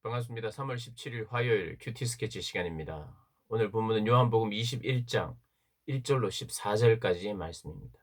반갑습니다. 3월 17일 화요일 큐티 스케치 시간입니다. 오늘 본문은 요한복음 21장 1절로 14절까지의 말씀입니다.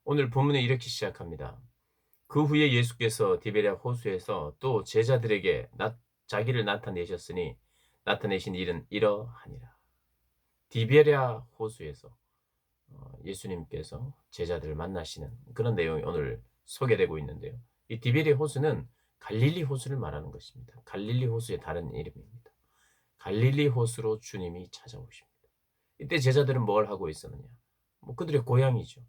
오늘 본문은 이렇게 시작합니다. 그 후에 예수께서 디베랴 호수에서 또 제자들에게 자기를 나타내셨으니 나타내신 일은 이러하니라. 디베랴 호수에서 예수님께서 제자들을 만나시는 그런 내용이 오늘 소개되고 있는데요. 이 디베랴 호수는 갈릴리 호수를 말하는 것입니다. 갈릴리 호수의 다른 이름입니다. 갈릴리 호수로 주님이 찾아오십니다. 이때 제자들은 뭘 하고 있었느냐? 그들의 고향이죠.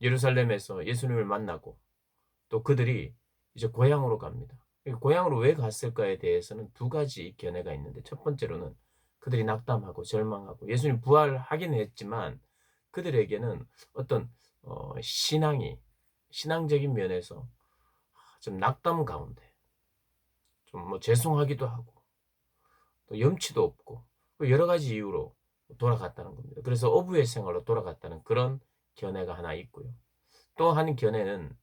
예루살렘에서 예수님을 만나고 또 그들이 이제 고향으로 갑니다. 고향으로 왜 갔을까에 대해서는 두 가지 견해가 있는데 첫 번째로는 그들이 낙담하고 절망하고 예수님 부활하긴 했지만 그들에게는 어떤 신앙적인 면에서 좀 낙담 가운데 좀 죄송하기도 하고 또 염치도 없고 여러 가지 이유로 돌아갔다는 겁니다. 그래서 어부의 생활로 돌아갔다는 그런 견해가 하나 있고요. 또 한 견해는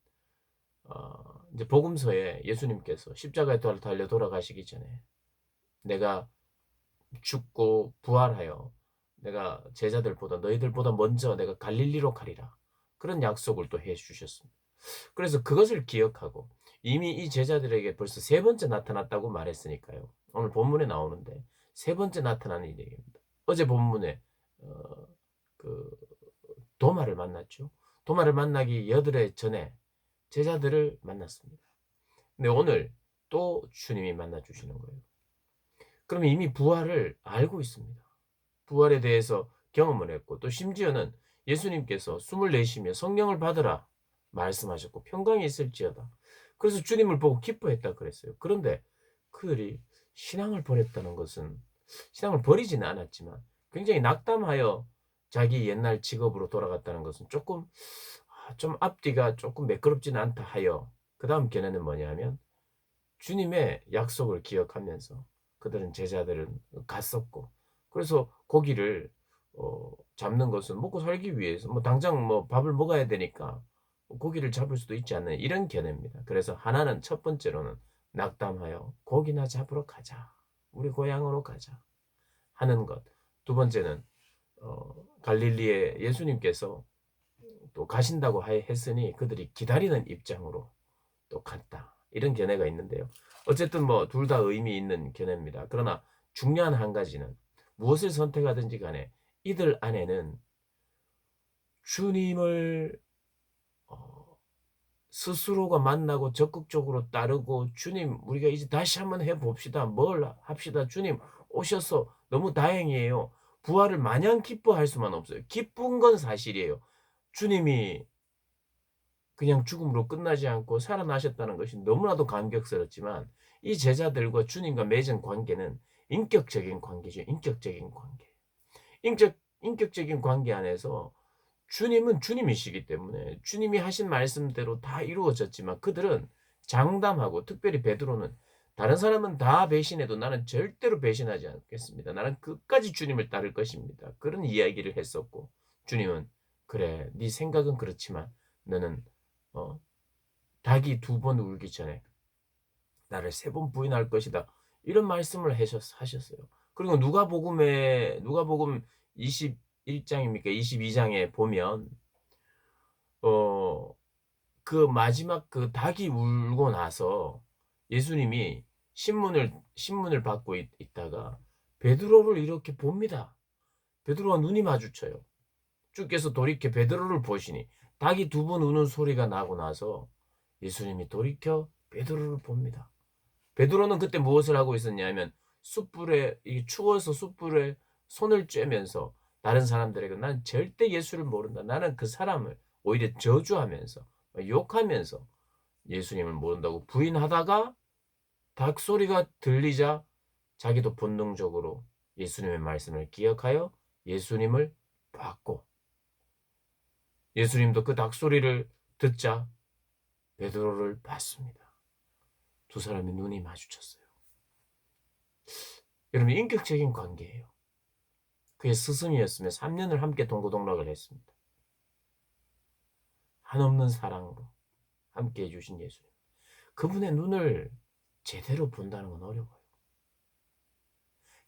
이제 복음서에 예수님께서 십자가에 달려 돌아가시기 전에 내가 죽고 부활하여 내가 제자들보다 너희들보다 먼저 내가 갈릴리로 가리라. 그런 약속을 또 해 주셨습니다. 그래서 그것을 기억하고 이미 이 제자들에게 벌써 세 번째 나타났다고 말했으니까요. 오늘 본문에 나오는데 세 번째 나타나는 얘기입니다. 어제 본문에 어 그 도마를 만났죠. 도마를 만나기 여드레 전에 제자들을 만났습니다. 근데 오늘 또 주님이 만나 주시는 거예요. 그러면 이미 부활을 알고 있습니다. 부활에 대해서 경험을 했고 또 심지어는 예수님께서 숨을 내쉬며 성령을 받으라 말씀하셨고 평강이 있을지어다. 그래서 주님을 보고 기뻐했다 그랬어요. 그런데 그들이 신앙을 버렸다는 것은 신앙을 버리지는 않았지만 굉장히 낙담하여 자기 옛날 직업으로 돌아갔다는 것은 조금 좀 앞뒤가 조금 매끄럽지는 않다 하여 그다음 견해는 뭐냐면 주님의 약속을 기억하면서 그들은 제자들은 갔었고 그래서 고기를 잡는 것은 먹고 살기 위해서 당장 밥을 먹어야 되니까 고기를 잡을 수도 있지 않는 이런 견해입니다. 그래서 하나는 첫 번째로는 낙담하여 고기나 잡으러 가자. 우리 고향으로 가자 하는 것. 두 번째는 갈릴리에 예수님께서 또 가신다고 했으니 그들이 기다리는 입장으로 또 갔다. 이런 견해가 있는데요. 어쨌든 둘 다 의미 있는 견해입니다. 그러나 중요한 한 가지는 무엇을 선택하든지 간에 이들 안에는 주님을 어 스스로가 만나고 적극적으로 따르고 "주님 우리가 이제 다시 한번 해 봅시다. 뭘 합시다. 주님 오셔서 너무 다행이에요." 부활을 마냥 기뻐할 수만 없어요. 기쁜 건 사실이에요. 주님이 그냥 죽음으로 끝나지 않고 살아나셨다는 것이 너무나도 감격스럽지만 이 제자들과 주님과 맺은 관계는 인격적인 관계죠. 인격적인 관계. 인격적인 관계 안에서 주님은 주님이시기 때문에 주님이 하신 말씀대로 다 이루어졌지만 그들은 장담하고 특별히 베드로는 "다른 사람은 다 배신해도 나는 절대로 배신하지 않겠습니다. 나는 끝까지 주님을 따를 것입니다." 그런 이야기를 했었고 주님은 "그래. 네 생각은 그렇지만 너는 어 닭이 두 번 울기 전에 나를 세 번 부인할 것이다." 이런 말씀을 하셨어요. 그리고 누가복음 21 장입니까? 22 장에 보면 어 그 마지막 그 닭이 울고 나서 예수님이 신문을 받고 있다가 베드로를 이렇게 봅니다. 베드로와 눈이 마주쳐요. 주께서 돌이켜 베드로를 보시니 닭이 두 번 우는 소리가 나고 나서 예수님이 돌이켜 베드로를 봅니다. 베드로는 그때 무엇을 하고 있었냐면 숯불에 이 추워서 숯불에 손을 쬐면서 다른 사람들에게 "난 절대 예수를 모른다." 나는 그 사람을 오히려 저주하면서 욕하면서 예수님을 모른다고 부인하다가 닭 소리가 들리자 자기도 본능적으로 예수님의 말씀을 기억하여 예수님을 봤고 예수님도 그 닭 소리를 듣자 베드로를 봤습니다. 두 사람의 눈이 마주쳤어요. 여러분 인격적인 관계예요. 그의 스승이었으며 3 년을 함께 동고동락을 했습니다. 한없는 사랑으로 함께해 주신 예수님. 그분의 눈을 제대로 본다는 건 어려워요.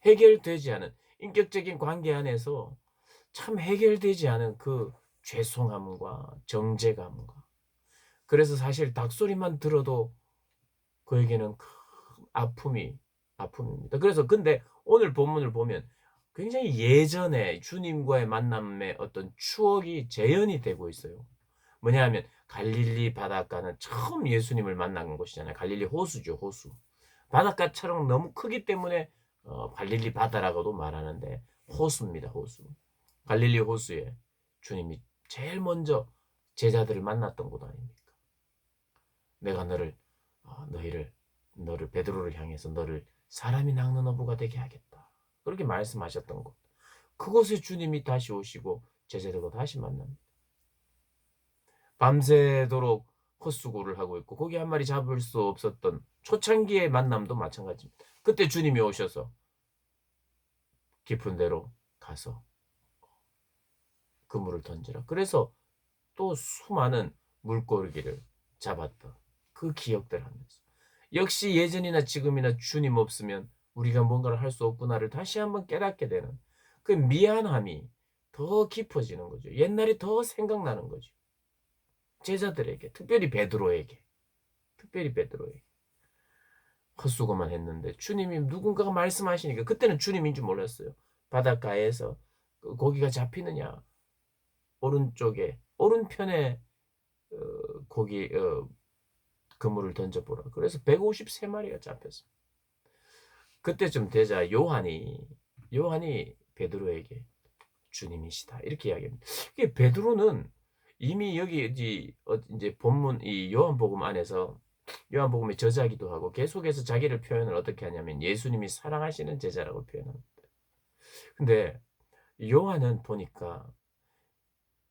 해결되지 않은 인격적인 관계 안에서 참 해결되지 않은 그 죄송함과 정죄감과, 그래서 사실 닭소리만 들어도 그에게는 큰 아픔입니다. 그래서 근데 오늘 본문을 보면 굉장히 예전에 주님과의 만남의 어떤 추억이 재현이 되고 있어요. 뭐냐 하면 갈릴리 바닷가는 처음 예수님을 만난 곳이잖아요. 갈릴리 호수죠, 호수. 바닷가처럼 너무 크기 때문에 갈릴리 바다라고도 말하는데 호수입니다, 호수. 갈릴리 호수에 주님이 제일 먼저 제자들을 만났던 곳 아닙니까? 내가 너를 베드로를 향해서 너를 사람이 낚는 어부가 되게 하겠다, 그렇게 말씀하셨던 곳. 그곳에 주님이 다시 오시고 제자들과 다시 만납니다. 밤새도록 헛수고를 하고 있고 고기 한 마리 잡을 수 없었던 초창기의 만남도 마찬가지입니다. 그때 주님이 오셔서 깊은 데로 가서 그물을 던지라, 그래서 또 수많은 물고기를 잡았던 그 기억들 하면서 역시 예전이나 지금이나 주님 없으면 우리가 뭔가를 할 수 없구나를 다시 한번 깨닫게 되는 그 미안함이 더 깊어지는 거죠. 옛날이 더 생각나는 거죠. 제자들에게, 특별히 베드로에게 헛수고만 했는데 주님이 누군가가 말씀하시니까, 그때는 주님인 줄 몰랐어요. 바닷가에서 고기가 잡히느냐, 오른편에 고기 그물을 던져보라. 그래서 153마리가 잡혔습니다. 그때쯤 되자 요한이 베드로에게 주님이시다 이렇게 이야기합니다. 이게 베드로는 이미 여기 이제 본문 이 요한복음 안에서 요한복음의 저자기도 하고 계속해서 자기를 표현을 어떻게 하냐면 예수님이 사랑하시는 제자라고 표현합니다. 근데 요한은 보니까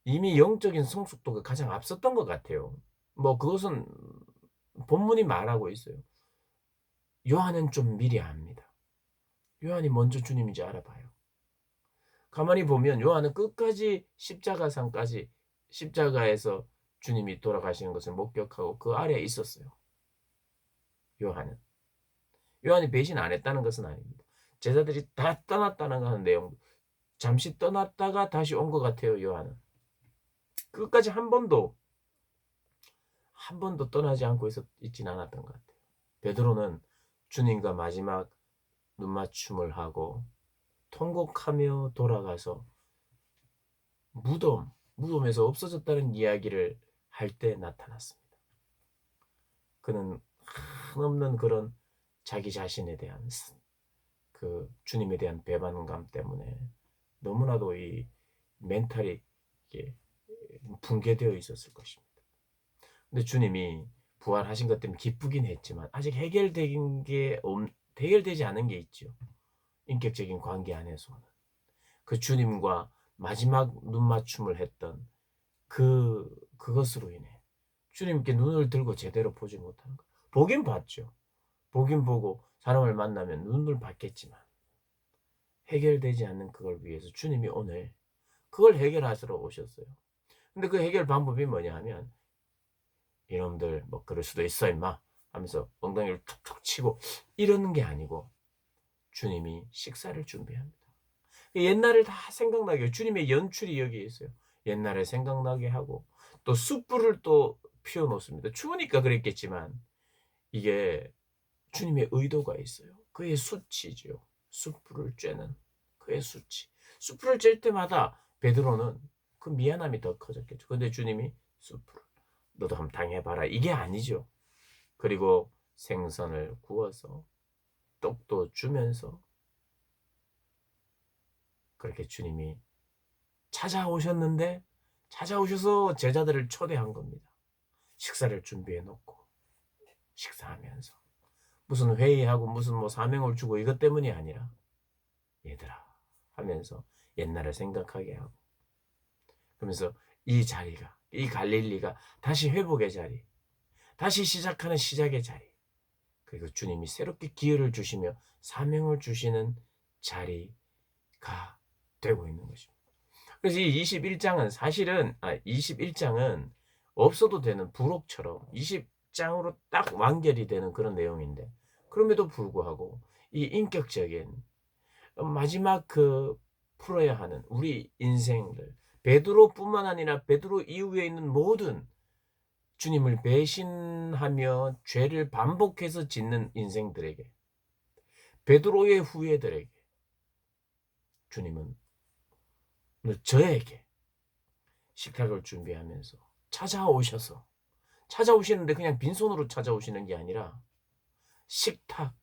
이미 영적인 성숙도가 가장 앞섰던 것 같아요. 뭐 그것은 본문이 말하고 있어요. 요한은 좀 미리 압니다. 요한이 먼저 주님인지 알아봐요. 가만히 보면 요한은 끝까지 십자가상까지, 십자가에서 주님이 돌아가시는 것을 목격하고 그 아래에 있었어요. 요한이 배신 안 했다는 것은 아닙니다. 제자들이 다 떠났다는 하는 내용, 잠시 떠났다가 다시 온 것 같아요. 요한은 끝까지 한 번도 떠나지 않고 있지는 않았던 것 같아요. 베드로는 주님과 마지막 눈맞춤을 하고 통곡하며 돌아가서 무덤에서 없어졌다는 이야기를 할 때 나타났습니다. 그는 한없는 그런 자기 자신에 대한 그 주님에 대한 배반감 때문에 너무나도 이 멘탈이 이게 붕괴되어 있었을 것입니다. 근데 주님이 부활하신 것 때문에 기쁘긴 했지만 아직 해결되지 않은 게 있죠. 인격적인 관계 안에서는 그 주님과 마지막 눈맞춤을 했던 그것으로 인해 주님께 눈을 들고 제대로 보지 못하는 것. 보긴 봤죠. 보긴 보고 사람을 만나면 눈을 받겠지만 해결되지 않는 그걸 위해서 주님이 오늘 그걸 해결하시러 오셨어요. 근데 그 해결 방법이 뭐냐 하면 이놈들 뭐 그럴 수도 있어 임마 하면서 엉덩이를 툭툭 치고 이러는 게 아니고 주님이 식사를 준비합니다. 옛날을 다 생각나게, 주님의 연출이 여기에 있어요. 옛날에 생각나게 하고 또 숯불을 또 피워 놓습니다. 추우니까 그랬겠지만 이게 주님의 의도가 있어요. 그의 수치죠. 숯불을 쬐는 그의 수치. 숯불을 쬐 때마다 베드로는 그 미안함이 더 커졌겠죠. 근데 주님이 숯불을 너도 한번 당해봐라 이게 아니죠. 그리고 생선을 구워서 떡도 주면서 그렇게 주님이 찾아오셔서 제자들을 초대한 겁니다. 식사를 준비해 놓고 식사하면서 무슨 회의하고 무슨 뭐 사명을 주고 이것 때문이 아니라 얘들아 하면서 옛날을 생각하게 하고, 그러면서 이 갈릴리가 다시 회복의 자리, 다시 시작하는 시작의 자리, 그리고 주님이 새롭게 기회를 주시며 사명을 주시는 자리가 되고 있는 것입니다. 그래서 이 21장은 없어도 되는 부록처럼 20장으로 딱 완결이 되는 그런 내용인데, 그럼에도 불구하고 이 인격적인 마지막 풀어야 하는 우리 인생들, 베드로뿐만 아니라 베드로 이후에 있는 모든 주님을 배신하며 죄를 반복해서 짓는 인생들에게, 베드로의 후예들에게 주님은 오늘 저에게 식탁을 준비하면서 찾아오시는데 그냥 빈손으로 찾아오시는 게 아니라 식탁,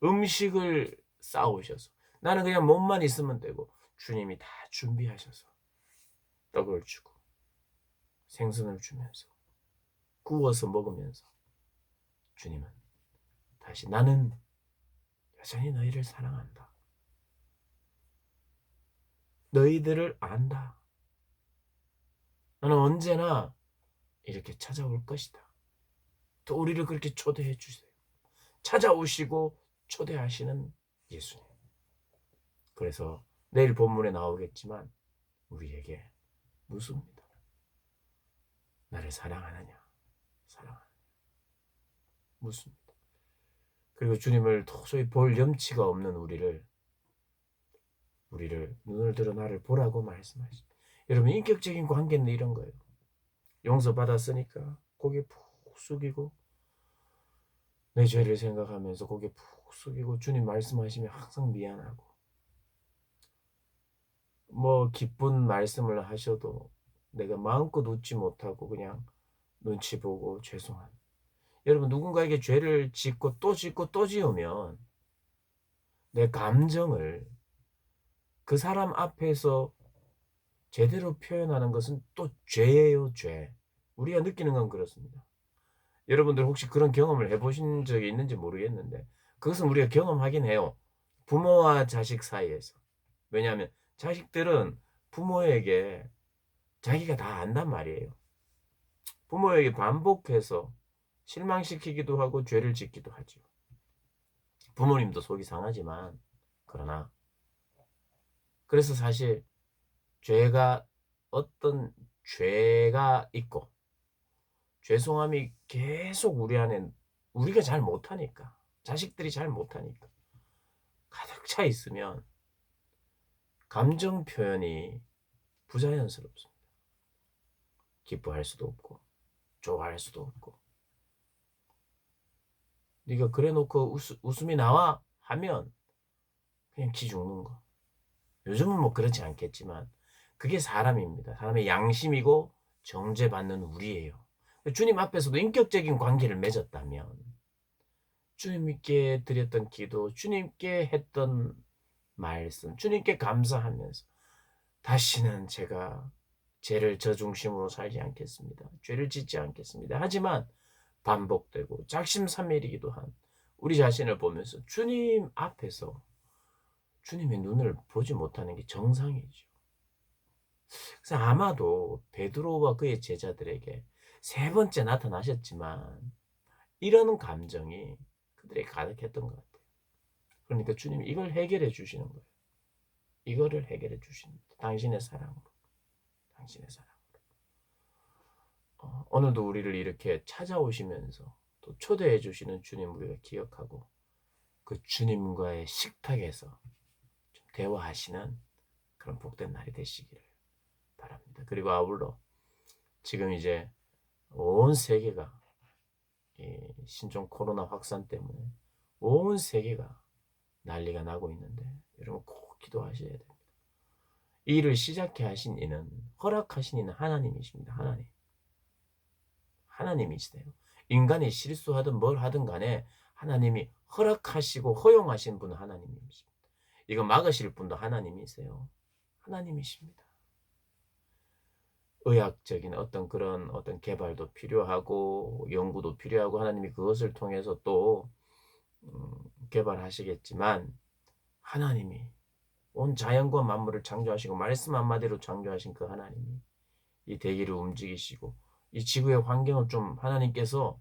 음식을 싸오셔서, 나는 그냥 몸만 있으면 되고 주님이 다 준비하셔서 떡을 주고 생선을 주면서 구워서 먹으면서 주님은 다시 나는 여전히 너희를 사랑한다. 너희들을 안다. 나는 언제나 이렇게 찾아올 것이다. 또 우리를 그렇게 초대해 주세요. 찾아오시고 초대하시는 예수님. 그래서 내일 본문에 나오겠지만 우리에게 묻습니다. 나를 사랑하느냐? 사랑하느냐? 묻습니다. 그리고 주님을 도저히 볼 염치가 없는 우리를 눈을 들어 나를 보라고 말씀하십니다. 여러분, 인격적인 관계는 이런 거예요. 용서받았으니까 고개 푹 숙이고 내 죄를 생각하면서 고개 푹 숙이고 주님 말씀하시면 항상 미안하고, 뭐 기쁜 말씀을 하셔도 내가 마음껏 웃지 못하고 그냥 눈치 보고 죄송한. 여러분, 누군가에게 죄를 짓고 또 짓고 또 지으면 내 감정을 그 사람 앞에서 제대로 표현하는 것은 또 죄예요, 죄. 우리가 느끼는 건 그렇습니다. 여러분들 혹시 그런 경험을 해보신 적이 있는지 모르겠는데 그것은 우리가 경험하긴 해요. 부모와 자식 사이에서. 왜냐하면 자식들은 부모에게 자기가 다 안단 말이에요. 부모에게 반복해서 실망시키기도 하고 죄를 짓기도 하죠. 부모님도 속이 상하지만, 그러나 그래서 사실 어떤 죄가 있고 죄송함이 계속 우리 안에, 우리가 잘 못하니까, 자식들이 잘 못하니까 가득 차 있으면 감정 표현이 부자연스럽습니다. 기뻐할 수도 없고 좋아할 수도 없고, 네가 그래 놓고 웃음이 나와 하면 그냥 기 죽는 거. 요즘은 뭐 그렇지 않겠지만 그게 사람입니다. 사람의 양심이고 정죄받는 우리예요. 주님 앞에서도 인격적인 관계를 맺었다면 주님께 드렸던 기도, 주님께 했던 말씀, 주님께 감사하면서 다시는 제가 죄를 저 중심으로 살지 않겠습니다. 죄를 짓지 않겠습니다. 하지만 반복되고 작심삼일이기도 한 우리 자신을 보면서 주님 앞에서 주님의 눈을 보지 못하는 게 정상이죠. 그래서 아마도 베드로와 그의 제자들에게 세 번째 나타나셨지만 이런 감정이 그들에게 가득했던 것 같아요. 그러니까 주님이 이걸 해결해 주시는 거예요. 이거를 해결해 주십니다. 당신의 사랑으로. 당신의 사랑으로. 오늘도 우리를 이렇게 찾아오시면서 또 초대해 주시는 주님 우리가 기억하고 그 주님과의 식탁에서 좀 대화하시는 그런 복된 날이 되시기를 바랍니다. 그리고 아울러 지금 이제 온 세계가 이 신종 코로나 확산 때문에 온 세계가 난리가 나고 있는데 여러분 꼭 기도하셔야 됩니다. 이 일을 시작해 하신 이는, 허락하신 이는 하나님이십니다. 하나님이시대요. 인간이 실수하든 뭘 하든 간에 하나님이 허락하시고 허용하신 분은 하나님이십니다. 이거 막으실 분도 하나님이세요. 하나님이십니다. 의학적인 그런 개발도 필요하고 연구도 필요하고 하나님이 그것을 통해서 또 개발하시겠지만, 하나님이 온 자연과 만물을 창조하시고 말씀 한마디로 창조하신 그 하나님이 이 대기를 움직이시고 이 지구의 환경을 좀 하나님께서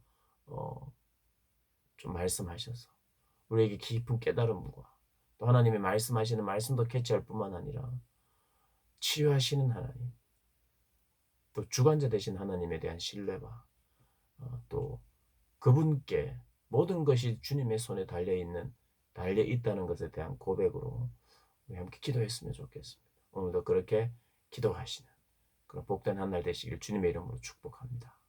좀 말씀하셔서 우리에게 깊은 깨달음과 또 하나님의 말씀하시는 말씀도 캐치할 뿐만 아니라 치유하시는 하나님, 또 주관자 되신 하나님에 대한 신뢰와 또 그분께 모든 것이 주님의 손에 달려있는 달려 있다는 것에 대한 고백으로 우리 함께 기도했으면 좋겠습니다. 오늘도 그렇게 기도하시는 그런 복된 한 날 되시길 주님의 이름으로 축복합니다.